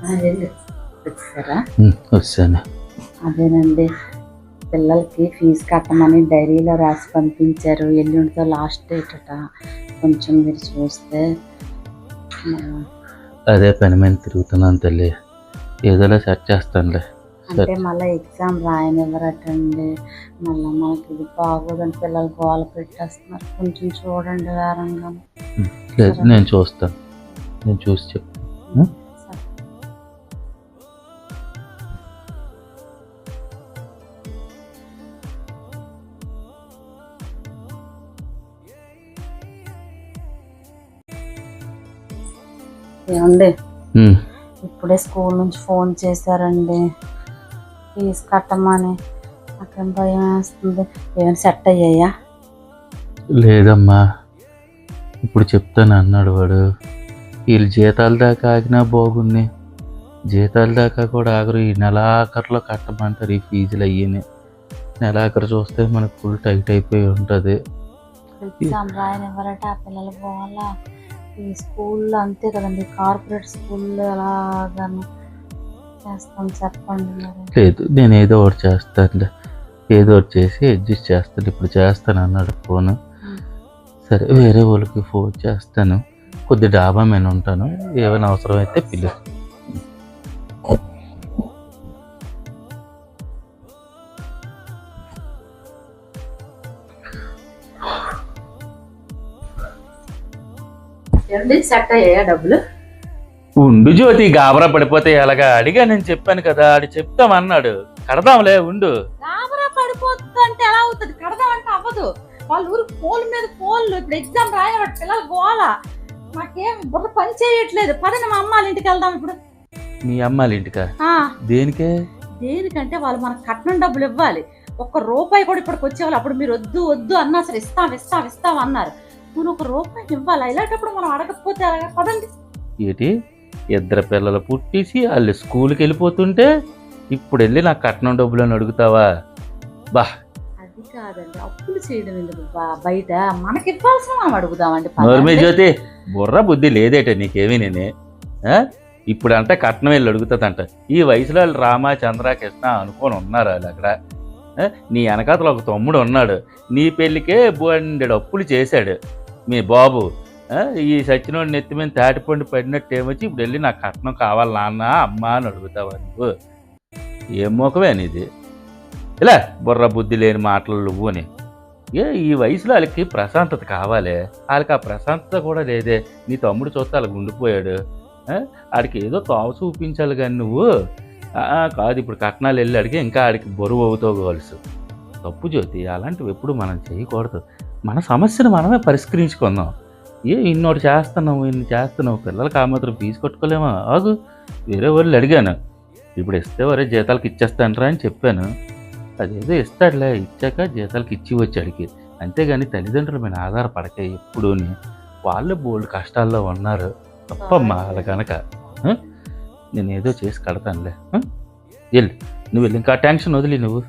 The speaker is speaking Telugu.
వచ్చారా? వచ్చాను. అదేనండి, పిల్లలకి ఫీజు కట్టమని డైరీలో రాసి పంపించారు. ఎల్లుండితో లాస్ట్ డేట్ అట. కొంచెం మీరు చూస్తే. అదే పని మీద తిరుగుతున్నాను తల్లి, ఏదోలా సెట్ చేస్తానులే. అంటే మళ్ళీ ఎగ్జామ్ రాయనివ్వరటండి. మళ్ళీ మనకి ఇది బాగోదని పిల్లలు గోల పెట్టేస్తున్నారు. కొంచెం చూడండి వారంగా. లేదు, నేను చూస్తాను, నేను చూసి చెప్తాను. ఏమండి, ఇప్పుడే స్కూల్ నుంచి ఫోన్ చేశారండి ఫీజు కట్టమని. నాకేం భయం వేస్తుంది. ఏమైనా సెట్ అయ్యాయా? లేదమ్మా, ఇప్పుడు చెప్తాను అన్నాడు వాడు. వీళ్ళు జీతాల దాకా ఆగినా బాగుంది, జీతాల దాకా కూడా ఆగరు. ఈ నెలాఖరులో కట్టమంటారు ఈ ఫీజులు అయ్యి. నెలాఖరు చూస్తే మనకు ఫుల్ టైట్ అయిపోయి ఉంటుంది. ఎగ్జామ్ రాయనివ్వరట ఆ పిల్లలు. పోవాలా ఈ స్కూల్లో అంతే కదండి, కార్పొరేట్ స్కూల్లో ఎలాగను చేస్తాం చెప్పండి మరి. లేదు, నేను ఏదో ఒకటి చేస్తానులే, ఏదో ఒకటి చేసి అడ్జస్ట్ చేస్తాను. ఇప్పుడు చేస్తాను అన్నాడు ఫోను. సరే, వేరే వాళ్ళకి ఫోన్ చేస్తాను. కొద్ది డాబా మీద ఉంటాను, ఏమైనా అవసరం అయితే పిలు. సెట్ అయ్యాయా డబ్బులు? ఉండు జ్యోతి, గాబరా పడిపోతే ఎలాగా? అడిగా, నేను చెప్పాను కదా, ఆడు చెప్తామన్నాడు. కడదాంలే, ఉండు. గాబరా పడిపోతుంది అంటే ఎలా అవుతుంది? కడదామంటే అవ్వదు. వాళ్ళ ఊరు ఫోన్ మీద ఫోన్లు. ఇప్పుడు ఎగ్జామ్ రాయబట్టి పిల్లలు గోల. నాకేం బుర్ర పని చేయట్లేదు. పదని మా అమ్మాళ్ళ ఇంటికి వెళ్దాం ఇప్పుడు. మీ అమ్మాళ్ళ ఇంటికా? దేనికే? దేనికంటే వాళ్ళు మనకు కట్నం డబ్బులు ఇవ్వాలి. ₹1 కూడా ఇప్పటికి వచ్చేవాళ్ళు. అప్పుడు మీరు వద్దు వద్దు అన్నా సరే ఇస్తాం అన్నారు. నువ్వు ₹1 ఇవ్వాలి. ఇలాంటప్పుడు మనం అడగకపోతే అలాగా? పదండి. ఏంటి, ఇద్దరు పిల్లలు పుట్టేసి వాళ్ళు స్కూల్కి వెళ్ళిపోతుంటే ఇప్పుడు వెళ్ళి నాకు కట్నం డబ్బులు అని అడుగుతావా? బా, అది కాదండి, అప్పులు చేయడం ఎందుకు బయట? మనకి ఇవ్వాల్సిన మనం అడుగుదామండి. నోర్మే జ్యోతి, బుర్ర బుద్ధి లేదేట నీకేమీ? నేనే ఇప్పుడు అంటే కట్నం వెళ్ళి అడుగుతుందంట. ఈ వయసులో వాళ్ళు రామ చంద్ర కృష్ణ అనుకొని ఉన్నారు వాళ్ళు అక్కడ. నీ వెనకాతలు ఒక తమ్ముడు ఉన్నాడు, నీ పెళ్ళికే బోండెడు అప్పులు చేశాడు మీ బాబు. ఈ సచ్చినోడి నెత్తి మీద తాటిపండు పడినట్టు ఏమొచ్చి ఇప్పుడు వెళ్ళి నాకు కట్నం కావాలి నాన్న అమ్మ అని అడుగుతావా నువ్వు? ఏం మోకవే అనేది? ఇలా బుర్ర బుద్ధి లేని మాటలు నువ్వు అని. ఈ వయసులో వాళ్ళకి ప్రశాంతత కావాలి, వాళ్ళకి ఆ ప్రశాంతత కూడా లేదే. నీ తమ్ముడు చూస్తే వాళ్ళకి ఉండిపోయాడు. ఆడికి ఏదో తోవ చూపించాలి కానీ నువ్వు కాదు. ఇప్పుడు కట్నాలు వెళ్ళి అడిగి ఇంకా ఆడికి బరువు అవుతావు. తప్పు జ్యోతి, అలాంటివి ఎప్పుడు మనం చేయకూడదు. మన సమస్యను మనమే పరిష్కరించుకుందాం. ఇన్నోటి చేస్తున్నావు, పిల్లలకి ఆ మాత్రం ఫీజు కట్టుకోలేమా? ఆగు, వేరే వాళ్ళు అడిగాను. ఇప్పుడు ఇస్తే వరే జీతాలకు ఇచ్చేస్తానరా అని చెప్పాను. అదేదో ఇస్తాడులే, ఇచ్చాక జీతాలకు ఇచ్చి వచ్చి అడిగి. అంతేగాని తల్లిదండ్రుల మీద ఆధారపడకే ఎప్పుడూని. వాళ్ళే బోల్డ్ కష్టాల్లో ఉన్నారు. తప్పమ్మా అలా కనుక. నేను ఏదో చేసి కడతానులే. వెళ్ళు, నువ్వు వెళ్ళి ఇంకా టెన్షన్ వదిలి నువ్వు.